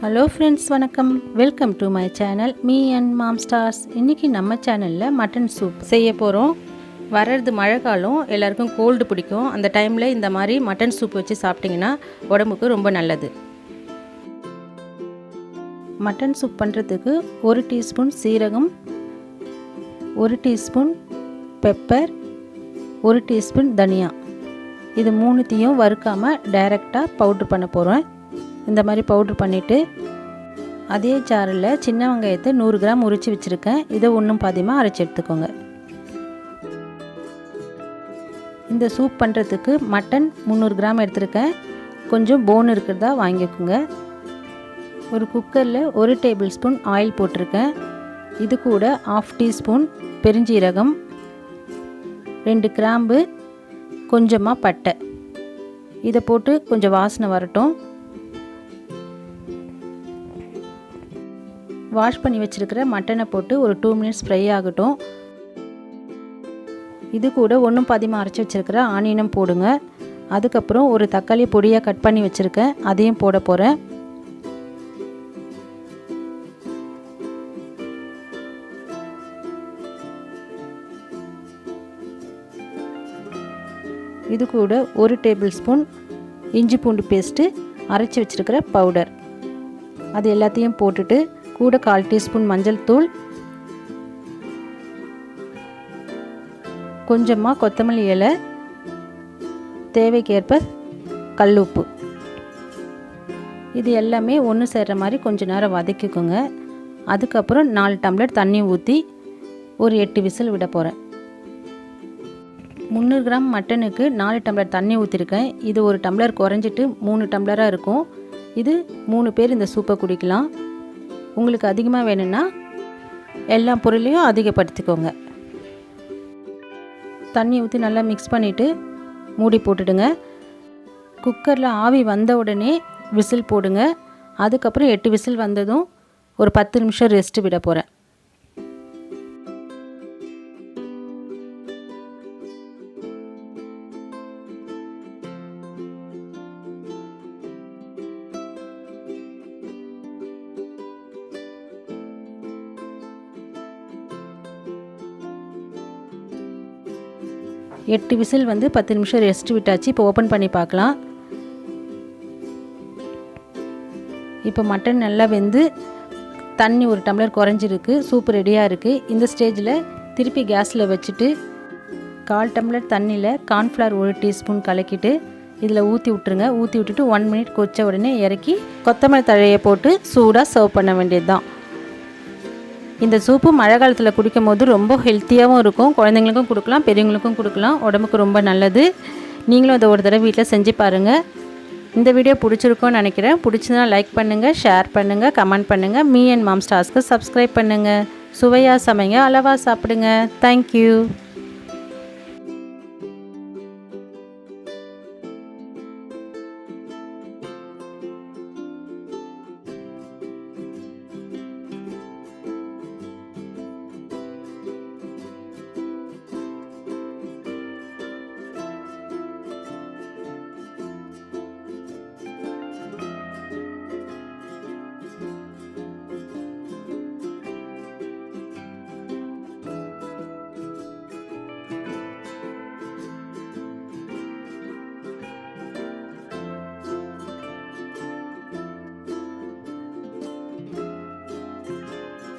Hello friends, வணக்கம். Welcome to my channel me and mom stars. இன்றைக்கி நம்ம சேனலில் மட்டன் சூப் செய்ய போகிறோம். வர்றது மழை காலம், எல்லாருக்கும் கோல்டு பிடிக்கும். அந்த டைமில் இந்த மாதிரி மட்டன் சூப் வச்சு சாப்பிட்டிங்கன்னா உடம்புக்கு ரொம்ப நல்லது. மட்டன் சூப் பண்ணுறதுக்கு 1 டீஸ்பூன் சீரகம், 1 டீஸ்பூன் பெப்பர், 1 டீஸ்பூன் தனியா, இது மூணுத்தையும் வறுக்காமல் டைரெக்டாக பவுட்ரு பண்ண போகிறேன். இந்த மாதிரி பவுட்ரு பண்ணிவிட்டு அதே ஜாரில் சின்ன வெங்காயத்தை 100 கிராம் உரித்து வச்சுருக்கேன். இதை ஒன்றும் பாதியமாக அரைச்சி எடுத்துக்கோங்க. இந்த சூப் பண்ணுறதுக்கு மட்டன் 300 கிராம் எடுத்துருக்கேன். கொஞ்சம் போன் இருக்கிறதா வாங்கிக்கோங்க. ஒரு குக்கரில் 1 டேபிள் ஸ்பூன் ஆயில் போட்டிருக்கேன். இது கூட 1/2 டீஸ்பூன் பெருஞ்சீரகம், 2 கிராம்பு, கொஞ்சமாக பட்டை, இதை போட்டு கொஞ்சம் வாசனை வரட்டும். வாஷ் பண்ணி வச்சுருக்கிற மட்டனை போட்டு ஒரு 2 மினிட்ஸ் ஃப்ரை ஆகட்டும். இது கூட ஒன்றும் பாதியமாக அரைச்சி வச்சுருக்கிற ஆனியனும் போடுங்க. அதுக்கப்புறம் ஒரு தக்காளி பொடியாக கட் பண்ணி வச்சுருக்கேன், அதையும் போட போகிறேன். இது கூட 1 டேபிள் ஸ்பூன் இஞ்சி பூண்டு பேஸ்ட்டு அரைச்சி வச்சுருக்கிற பவுடர், அது எல்லாத்தையும் போட்டுட்டு கூட 1/4 டீஸ்பூன் மஞ்சள் தூள், கொஞ்சமாக கொத்தமல்லி இலை, தேவைக்கேற்ப கல்லுப்பு, இது எல்லாமே ஒன்று சேர்கிற மாதிரி கொஞ்சம் நேரம் வதக்கிக்கோங்க. அதுக்கப்புறம் 4 டம்ளர் தண்ணி ஊற்றி ஒரு 8 விசில் விட போகிறேன். 300 கிராம் மட்டனுக்கு 4 டம்ளர் தண்ணி ஊற்றிருக்கேன். இது ஒரு டம்ளர் குறைஞ்சிட்டு 3 டம்ளராக இருக்கும். இது 3 பேர் இந்த சூப்பை குடிக்கலாம். உங்களுக்கு அதிகமாக வேணும்னா எல்லா பொருளையும் அதிகப்படுத்திக்கோங்க. தண்ணி ஊற்றி நல்லா மிக்ஸ் பண்ணிவிட்டு மூடி போட்டுடுங்க. குக்கரில் ஆவி வந்த உடனே விசில் போடுங்க. அதுக்கப்புறம் 8 விசில் வந்ததும் ஒரு 10 நிமிஷம் ரெஸ்ட்டு விட போகிறேன். எட்டு விசில் வந்து 10 நிமிஷம் ரெஸ்ட் விட்டாச்சு. இப்போ ஓப்பன் பண்ணி பார்க்கலாம். இப்போ மட்டன் நல்லா வெந்து தண்ணி ஒரு டம்ளர் குறைஞ்சிருக்கு. சூப் ரெடியாக இருக்குது. இந்த ஸ்டேஜில் திருப்பி கேஸில் வச்சுட்டு 1/4 டம்ளர் தண்ணியில் கார்ன்ஃப்ளவர் 1 டீஸ்பூன் கலக்கிட்டு இதில் ஊற்றி விட்டுருங்க. ஊற்றி விட்டுட்டு 1 மினிட் கொச்ச உடனே இறக்கி கொத்தமல்லி தழையை போட்டு சூடாக சர்வ் பண்ண வேண்டியது தான். இந்த சூப்பு மழை காலத்தில் குடிக்கும் போது ரொம்ப ஹெல்த்தியாகவும் இருக்கும். குழந்தைங்களுக்கும் கொடுக்கலாம், பெரியவங்களுக்கும் கொடுக்கலாம். உடம்புக்கு ரொம்ப நல்லது. நீங்களும் அதை ஒரு தடவை வீட்டில் செஞ்சு பாருங்கள். இந்த வீடியோ பிடிச்சிருக்கோன்னு நினைக்கிறேன். பிடிச்சதுனா லைக் பண்ணுங்கள், ஷேர் பண்ணுங்கள், கமெண்ட் பண்ணுங்கள். மீ அண்ட் மாம் ஸ்டார்ஸ்க்கு சப்ஸ்கிரைப் பண்ணுங்கள். சுவையாக சமைங்க, அளவாக சாப்பிடுங்க. தேங்க்யூ.